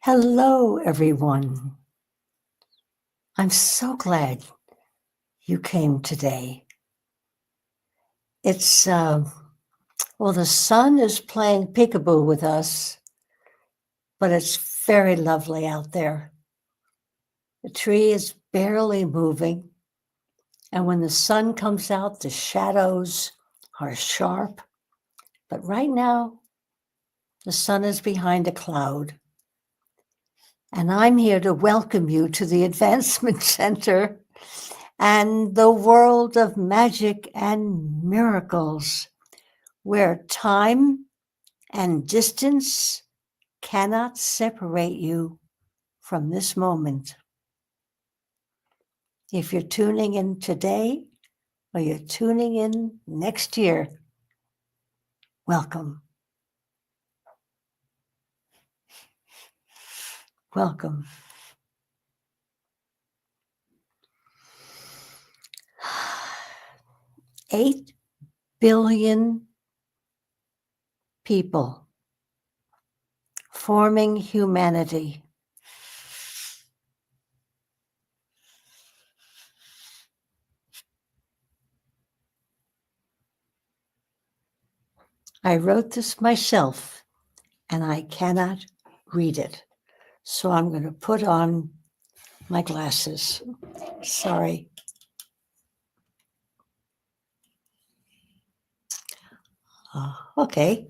Hello, everyone. I'm so glad you came today. It's, the sun is playing peekaboo with us, but it's very lovely out there. The tree is barely moving, and when the sun comes out, the shadows are sharp. But right now, the sun is behind a cloud. And I'm here to welcome you to the Advancement Center and the world of magic and miracles, where time and distance cannot separate you from this moment. If you're tuning in today or you're tuning in next year, welcome. Welcome. $8 billion people forming humanity. I wrote this myself, and I cannot read it. So I'm going to put on my glasses. Sorry. Okay.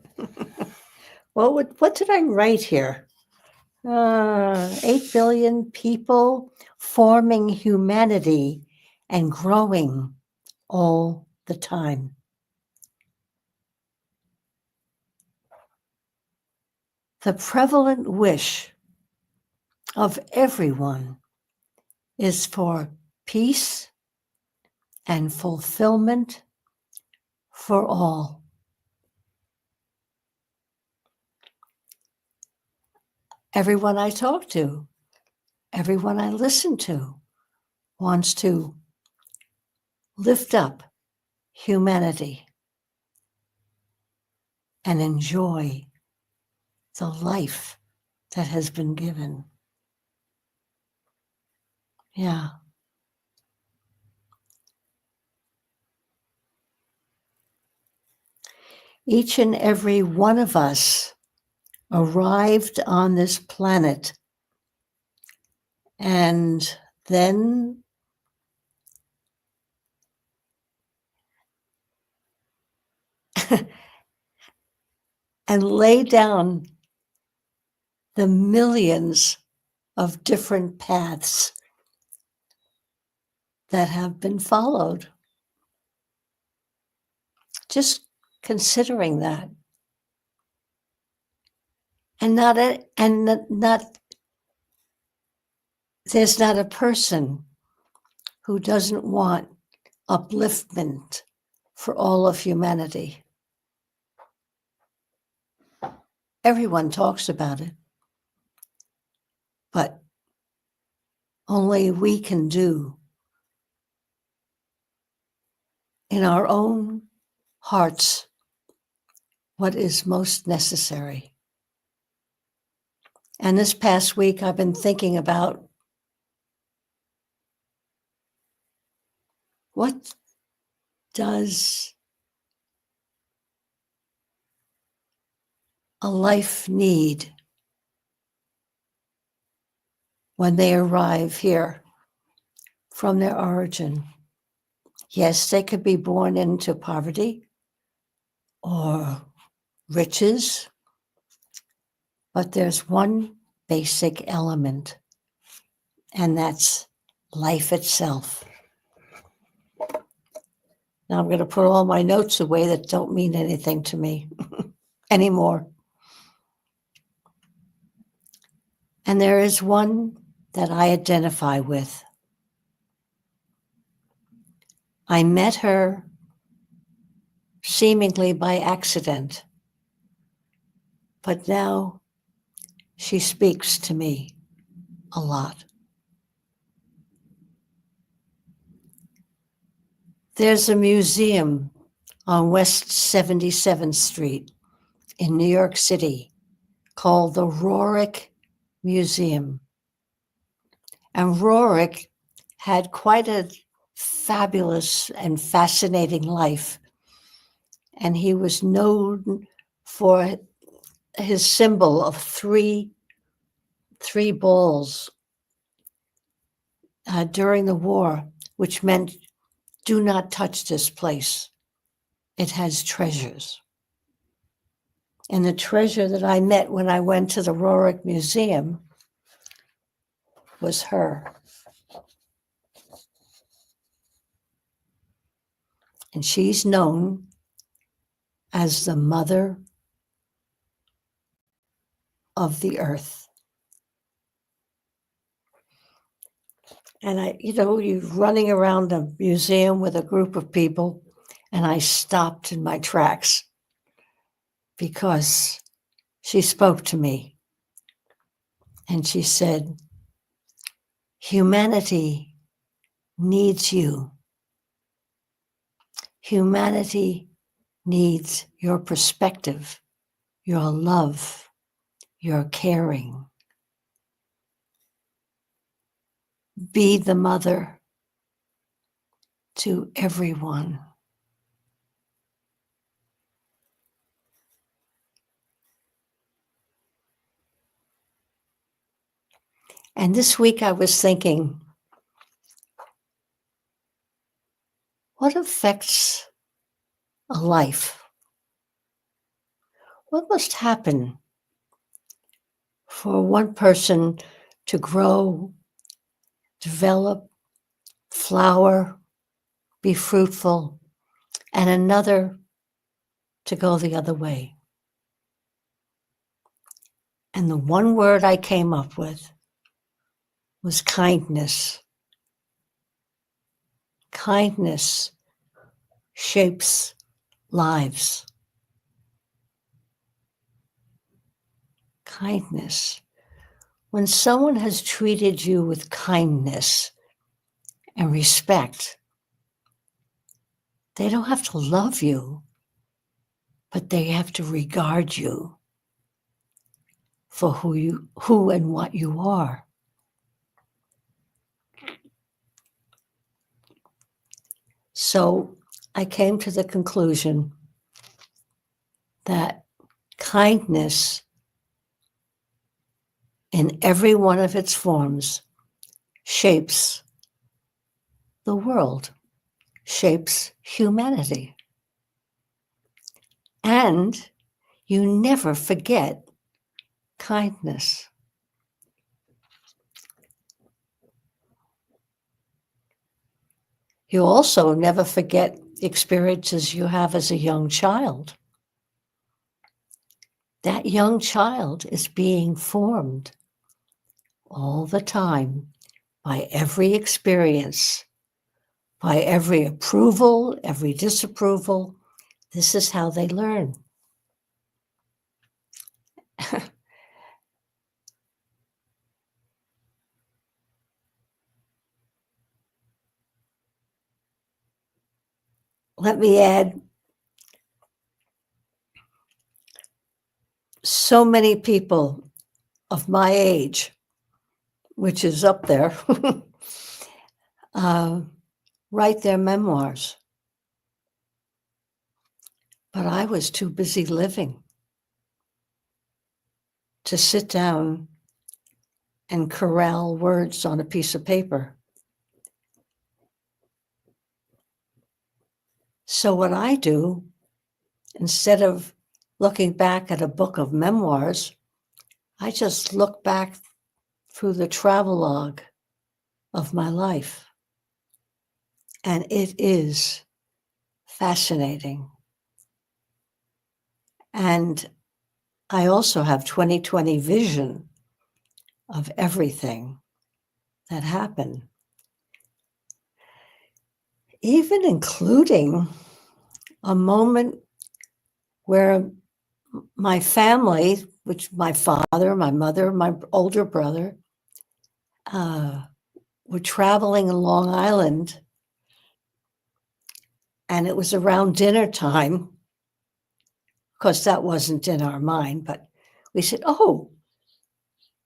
What did I write here? 8 billion people forming humanity and growing all the time. The prevalent wish of everyone is for peace and fulfillment for all. Everyone I talk to, everyone I listen to wants to lift up humanity and enjoy the life that has been given. Yeah. Each and every one of us arrived on this planet, and then and lay down the millions of different paths that have been followed. Just considering that. And not there's not a person who doesn't want upliftment for all of humanity. Everyone talks about it, but only we can do in our own hearts what is most necessary. And this past week, I've been thinking about what does a life need when they arrive here from their origin? Yes, they could be born into poverty or riches, but there's one basic element, and that's life itself. Now I'm going to put all my notes away that don't mean anything to me anymore. And there is one that I identify with. I met her seemingly by accident, but now she speaks to me a lot. There's a museum on West 77th Street in New York City called the Roerich Museum. And Roerich had quite a fabulous and fascinating life. And he was known for his symbol of three balls during the war, which meant do not touch this place. It has treasures. And the treasure that I met when I went to the Roerich Museum was her. And she's known as the mother of the earth. And you're running around the museum with a group of people, and I stopped in my tracks because she spoke to me. And she said, humanity needs you. Humanity needs your perspective, your love, your caring. Be the mother to everyone. And this week I was thinking, what affects a life? What must happen for one person to grow, develop, flower, be fruitful, and another to go the other way? And the one word I came up with was kindness. Kindness shapes lives. Kindness. When someone has treated you with kindness and respect, they don't have to love you, but they have to regard you for who and what you are. So I came to the conclusion that kindness in every one of its forms shapes the world, shapes humanity. And you never forget kindness. You also never forget the experiences you have as a young child. That young child is being formed all the time by every experience, by every approval, every disapproval. This is how they learn. Let me add, so many people of my age, which is up there, write their memoirs. But I was too busy living to sit down and corral words on a piece of paper. So what I do, instead of looking back at a book of memoirs, I just look back through the travelogue of my life. And it is fascinating. And I also have 20/20 vision of everything that happened, even including a moment where my family, which my father, my mother, my older brother, were traveling in Long Island, and it was around dinner time. Of course, that wasn't in our mind, but we said, oh,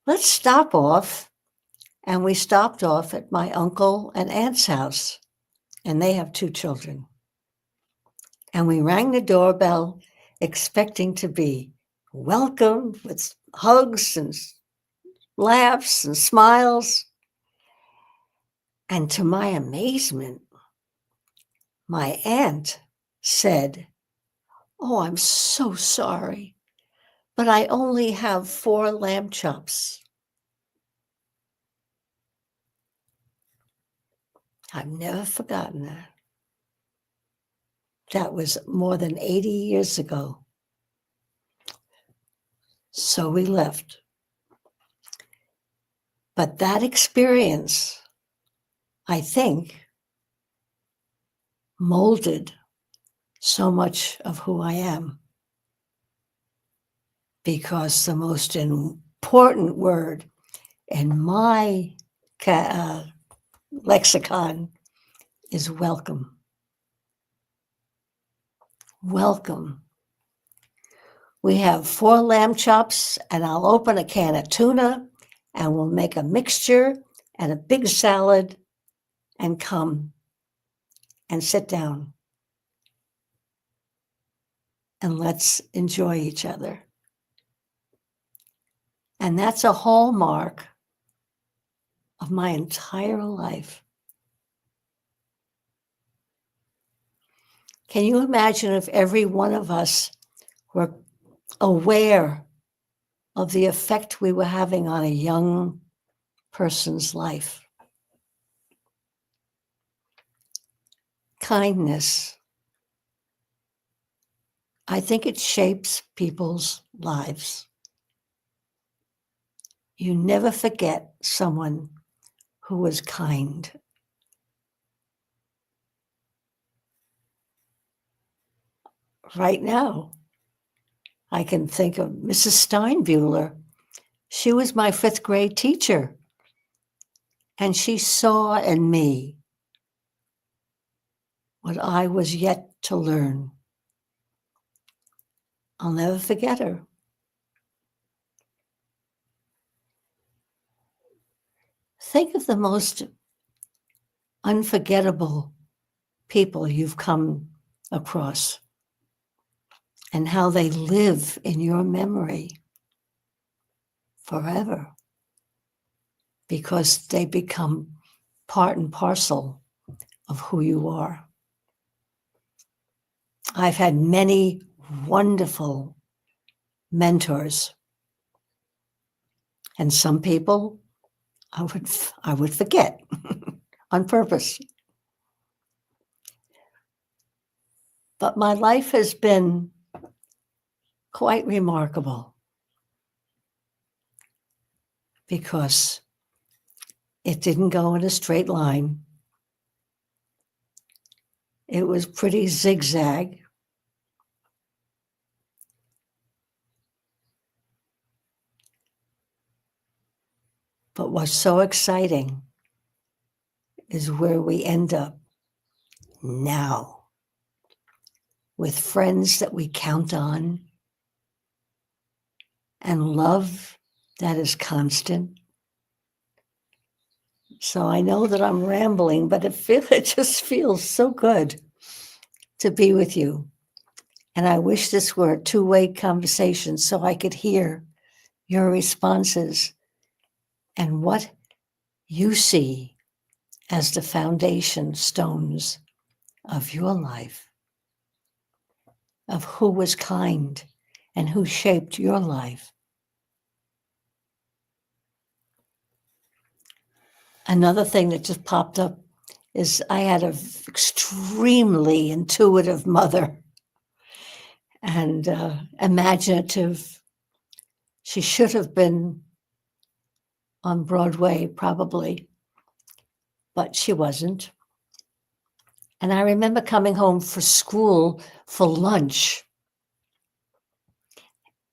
let's stop off. And we stopped off at my uncle and aunt's house, and they have 2 children. And we rang the doorbell, expecting to be welcomed with hugs and laughs and smiles. And to my amazement, my aunt said, "Oh, I'm so sorry, but I only have 4 lamb chops." I've never forgotten that. That was more than 80 years ago. So we left. But that experience, I think, molded so much of who I am. Because the most important word in my lexicon is welcome. Welcome. We have 4 lamb chops, and I'll open a can of tuna, and we'll make a mixture and a big salad and come and sit down. And let's enjoy each other. And that's a hallmark of my entire life. Can you imagine if every one of us were aware of the effect we were having on a young person's life? Kindness. I think it shapes people's lives. You never forget someone who was kind. Right now, I can think of Mrs. Steinbuehler. She was my 5th grade teacher, and she saw in me what I was yet to learn. I'll never forget her. Think of the most unforgettable people you've come across and how they live in your memory forever because they become part and parcel of who you are. I've had many wonderful mentors, and some people I would forget on purpose. But my life has been quite remarkable because it didn't go in a straight line. It was pretty zigzag. But what's so exciting is where we end up now with friends that we count on and love that is constant. So I know that I'm rambling, but it just feels so good to be with you. And I wish this were a 2-way conversation so I could hear your responses and what you see as the foundation stones of your life, of who was kind and who shaped your life. Another thing that just popped up is I had an extremely intuitive mother and imaginative. She should have been on Broadway probably, but she wasn't. And I remember coming home for school for lunch,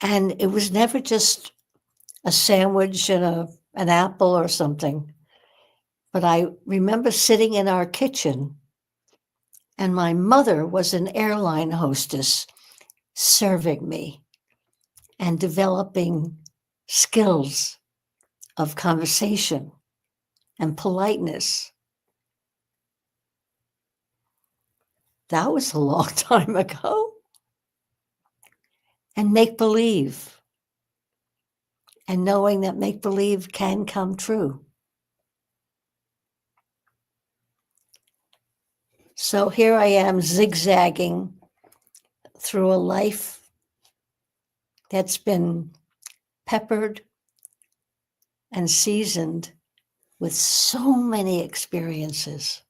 and it was never just a sandwich and an apple or something. But I remember sitting in our kitchen, and my mother was an airline hostess serving me and developing skills of conversation and politeness. That was a long time ago. And make-believe. And knowing that make-believe can come true. So here I am zigzagging through a life that's been peppered and seasoned with so many experiences.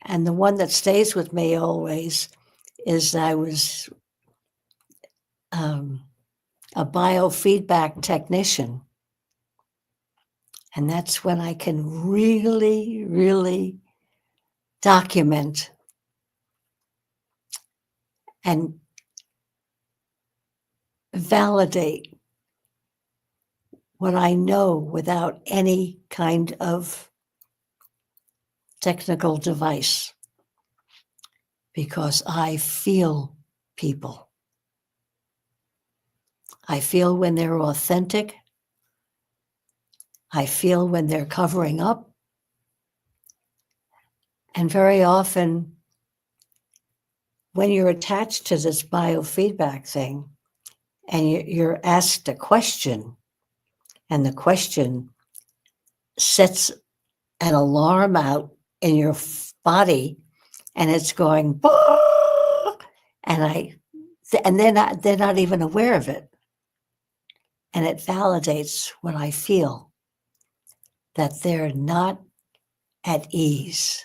And the one that stays with me always is I was a biofeedback technician. And that's when I can really, really document and validate what I know without any kind of technical device, because I feel people. I feel when they're authentic. I feel when they're covering up. And very often, when you're attached to this biofeedback thing and you're asked a question, and the question sets an alarm out in your body, and it's going, "Bah!" and they're not even aware of it. And it validates what I feel, that they're not at ease.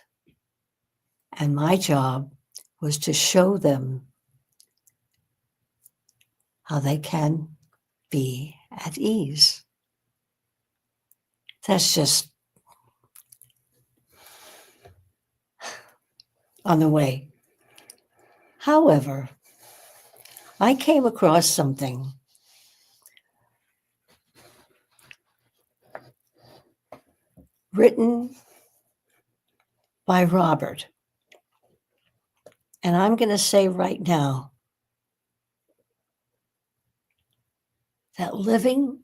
And my job was to show them how they can be at ease. That's just on the way. However, I came across something written by Robert. And I'm going to say right now that living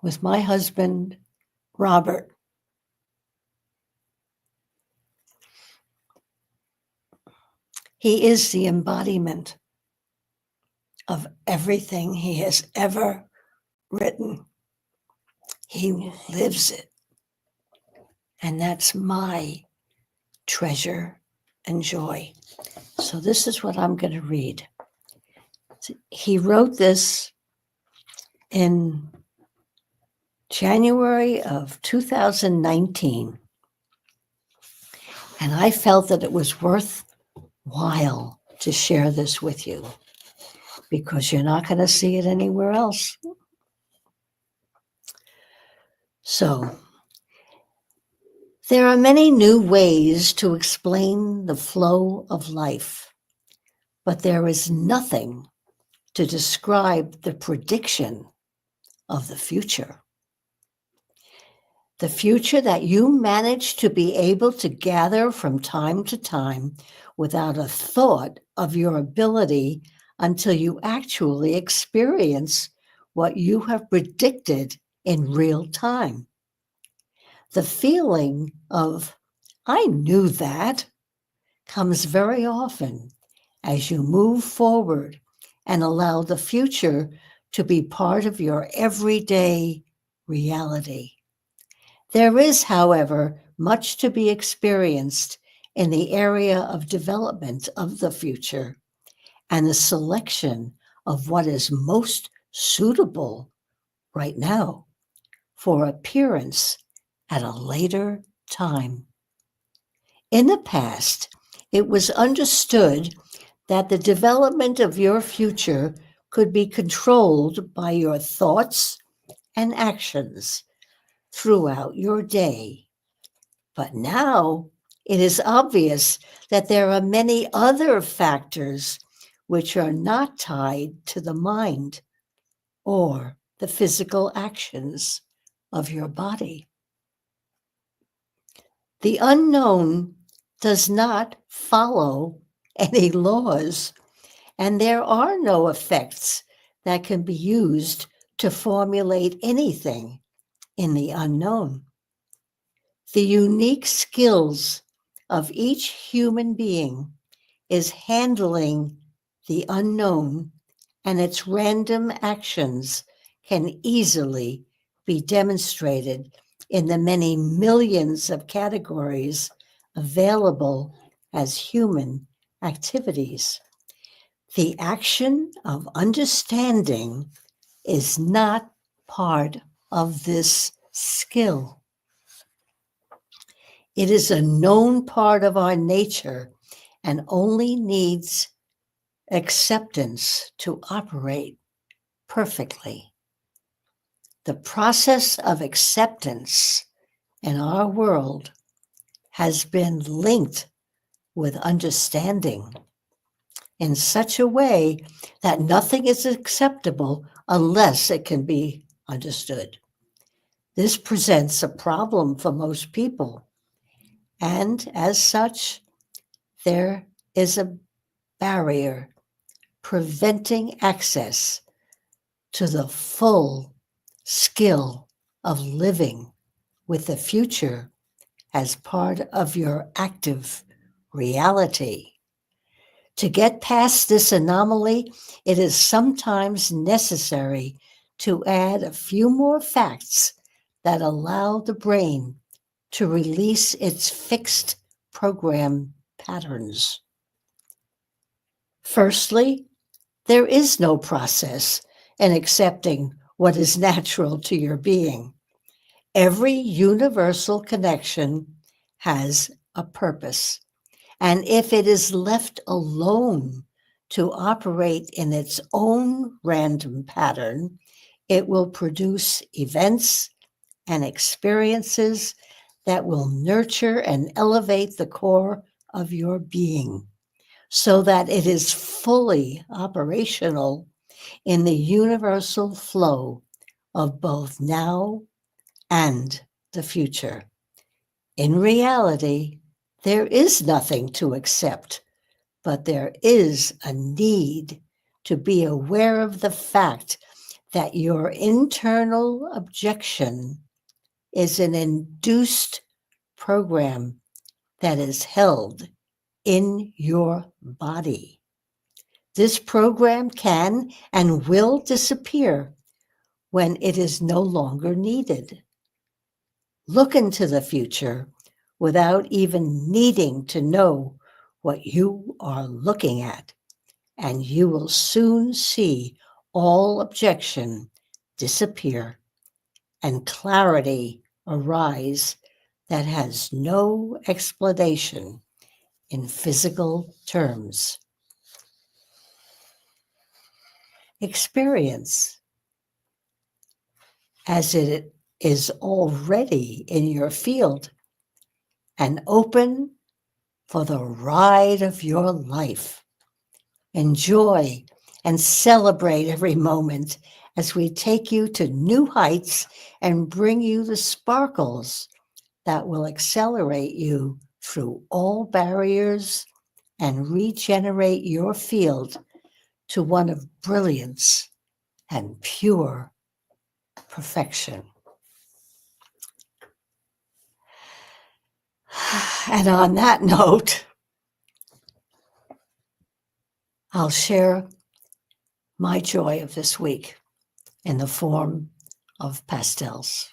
with my husband, Robert, he is the embodiment of everything he has ever written. He lives it. And that's my treasure and joy. So this is what I'm going to read. He wrote this in January of 2019. And I felt that it was worthwhile to share this with you, because you're not going to see it anywhere else. So, there are many new ways to explain the flow of life, but there is nothing to describe the prediction of the future. The future that you manage to be able to gather from time to time without a thought of your ability until you actually experience what you have predicted in real time. The feeling of, I knew that, comes very often as you move forward and allow the future to be part of your everyday reality. There is, however, much to be experienced in the area of development of the future and the selection of what is most suitable right now for appearance at a later time. In the past, it was understood that the development of your future could be controlled by your thoughts and actions throughout your day. But now it is obvious that there are many other factors which are not tied to the mind or the physical actions of your body. The unknown does not follow any laws, and there are no effects that can be used to formulate anything in the unknown. The unique skills of each human being is handling the unknown, and its random actions can easily be demonstrated in the many millions of categories available as human activities. The action of understanding is not part of this skill. It is a known part of our nature and only needs acceptance to operate perfectly. The process of acceptance in our world has been linked with understanding in such a way that nothing is acceptable unless it can be understood. This presents a problem for most people, and as such, there is a barrier preventing access to the full skill of living with the future as part of your active reality. To get past this anomaly, it is sometimes necessary to add a few more facts that allow the brain to release its fixed program patterns. Firstly, there is no process in accepting what is natural to your being. Every universal connection has a purpose, and if it is left alone to operate in its own random pattern, it will produce events and experiences that will nurture and elevate the core of your being so that it is fully operational in the universal flow of both now and the future. In reality, there is nothing to accept, but there is a need to be aware of the fact that your internal objection is an induced program that is held in your body. This program can and will disappear when it is no longer needed. Look into the future without even needing to know what you are looking at, and you will soon see all objection disappear and clarity arise that has no explanation in physical terms. Experience as it is already in your field and open for the ride of your life. Enjoy and celebrate every moment as we take you to new heights and bring you the sparkles that will accelerate you through all barriers and regenerate your field to one of brilliance and pure perfection. And on that note, I'll share my joy of this week in the form of pastels.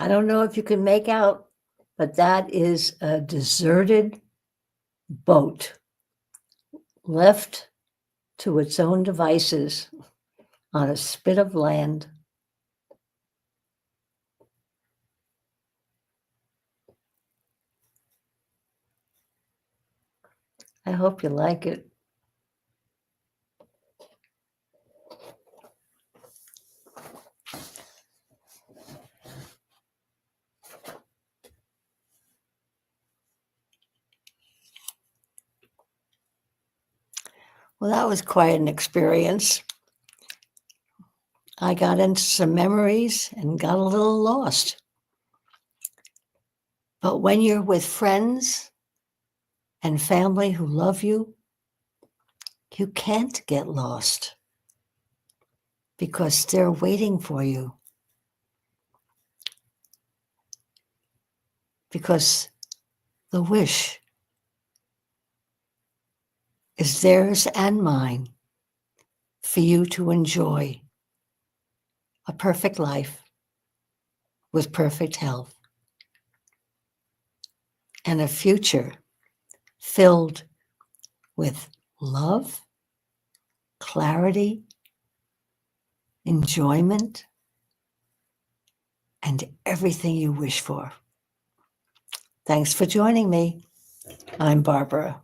I don't know if you can make out, but that is a deserted boat left to its own devices on a spit of land. I hope you like it. Well, that was quite an experience. I got into some memories and got a little lost. But when you're with friends and family who love you, you can't get lost because they're waiting for you. Because the wish is theirs and mine for you to enjoy a perfect life with perfect health and a future filled with love, clarity, enjoyment, and everything you wish for. Thanks for joining me. I'm Barbara.